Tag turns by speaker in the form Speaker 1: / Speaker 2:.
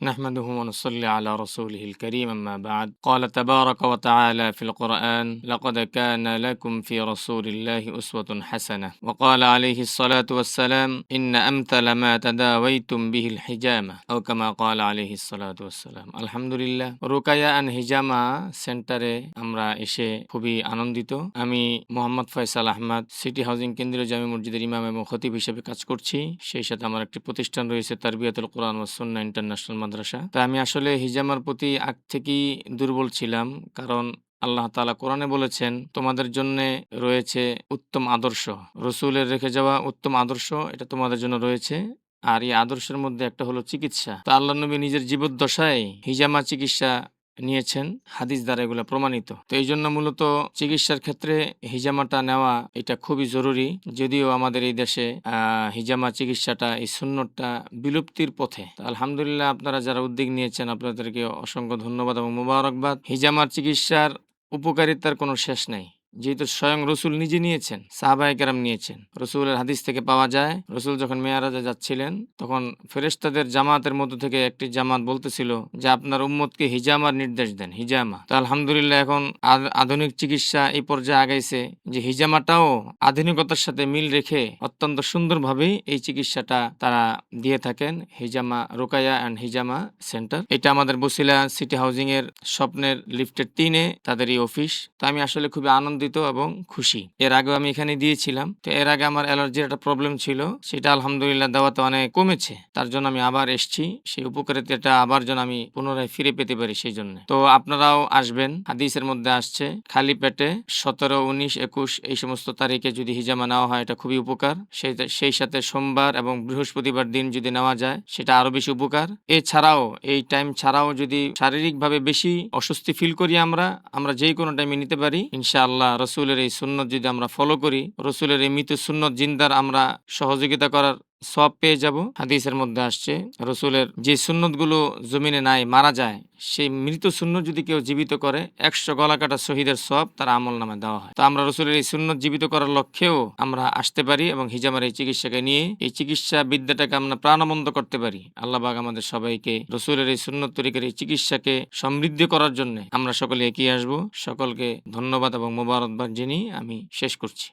Speaker 1: نحمده ونصلي على رسوله الكريم أما بعد قال تبارك وتعالى في القرآن لقد كان لكم في رسول الله أسوة حسنة وقال عليه الصلاة والسلام إن أمثل ما تداويتم به الحجامة أو كما قال عليه الصلاة والسلام الحمد لله Rukaiya and হিজামা সেন্টারে আমরা এসে খুবই আনন্দিত। আমি মোহাম্মদ ফয়সাল আহমদ সিটি হাউজিং কেন্দ্রীয় জামে মসজিদের ইমাম এবং খতিব হিসেবে কাজ করছি। সেই সাথে আমার একটি প্রতিষ্ঠান রয়েছে তারবিয়াতুল কোরআন ওয়াস সুন্নাহ ইন্টারন্যাশনাল মাদ্রাসা। তা আমি আসলে হিজামার প্রতি আগ থেকেই দুর্বল ছিলাম, কারণ আল্লাহ তাআলা কোরআনে বলেছেন তোমাদের জন্য রয়েছে উত্তম আদর্শ, রসুলের রেখে যাওয়া উত্তম আদর্শ এটা তোমাদের জন্য রয়েছে। আর এই আদর্শের মধ্যে একটা হলো চিকিৎসা। তো আল্লাহ নবী নিজের জীবদ্দশায় হিজামা চিকিৎসা নিয়েছেন, হাদিস দ্বারা এগুলো প্রমাণিত। তো এই জন্য মূলত চিকিৎসার ক্ষেত্রে হিজামাটা নেওয়া এটা খুবই জরুরি। যদিও আমাদের এই দেশে হিজামা চিকিৎসাটা এই সুন্নতটা বিলুপ্তির পথে। আলহামদুলিল্লাহ আপনারা যারা উদ্যোগ নিয়েছেন আপনাদেরকে অসংখ্য ধন্যবাদ এবং মুবারকবাদ। হিজামার চিকিৎসার উপকারিতার কোনো শেষ নাই, যেহেতু স্বয়ং রসুল নিজে নিয়েছেন, সাহাবায়ে কেরাম নিয়েছেন। রসুলের হাদিস থেকে পাওয়া যায় রসুল যখন মেয়ারাজে যাচ্ছিলেন তখন ফেরেশতাদের জামাতের মধ্য থেকে একটি জামাত বলতেছিল যে আপনার উম্মতকে হিজামার নির্দেশ দেন, হিজামা। তো আলহামদুলিল্লাহ এখন আধুনিক চিকিৎসা এই পর্যায়ে আগাইছে যে হিজামাটাও আধুনিকতার সাথে মিল রেখে অত্যন্ত সুন্দরভাবেই এই চিকিৎসাটা তারা দিয়ে থাকেন। হিজামা রুকায়া অ্যান্ড হিজামা সেন্টার, এটা আমাদের বসিলা সিটি হাউজিং এর স্বপ্নের লিফটের 3-এ তাদের এই অফিস। তো আমি আসলে খুবই আনন্দিত এবং খুশি। এর আগেও আমি এখানে দিয়েছিলাম। তো এর আগে আমার অ্যালার্জির একটা প্রবলেম ছিল, সেটা আলহামদুলিল্লাহ দেওয়াতে অনেক কমেছে। তার জন্য আমি আবার এসেছি, সেই উপকারিতাটা আবার যেন আমি পুনরায় ফিরে পেতে পারি সেই জন্য। তো আপনারাও আসবেন, হাদিসের মধ্যে আসছে খালি পেটে 17, 19, 21 এই সমস্ত তারিখে যদি হিজামা নেওয়া হয় এটা খুবই উপকার। সেই সাথে সোমবার এবং বৃহস্পতিবার দিন যদি নেওয়া যায় সেটা আরো বেশি উপকার। এছাড়াও এই টাইম ছাড়াও যদি শারীরিকভাবে বেশি অস্বস্তি ফিল করি আমরা যে কোনো টাইমে নিতে পারি ইনশাআল্লাহ। রসুলের এই সুন্নত যদি আমরা ফলো করি, রসুলের এই মৃত সুন্নত জিন্দার আমরা সহযোগিতা করার সওয়াব পেয়ে যাব। হাদিসের মধ্যে আসছে রসুলের যে সুন্নতগুলো জমিনে নাই, মারা যায়, সেই মৃত সুন্নত যদি কেউ জীবিত করে 100 গলা কাটা শহীদের সওয়াব তার আমল নামে দেওয়া হয়। তো আমরা রসুলের এই সুন্নত জীবিত করার লক্ষ্যেও আমরা আসতে পারি এবং হিজামার এই চিকিৎসাকে নিয়ে এই চিকিৎসা বিদ্যাটাকে আমরা প্রাণবন্ত করতে পারি। আল্লাহ পাক আমাদের সবাইকে রসুলের এই সুন্নত তরিকার এই চিকিৎসাকে সমৃদ্ধ করার জন্য আমরা সকলে এগিয়ে আসবো। সকলকে ধন্যবাদ এবং মোবারকবাদ জানিয়ে আমি শেষ করছি।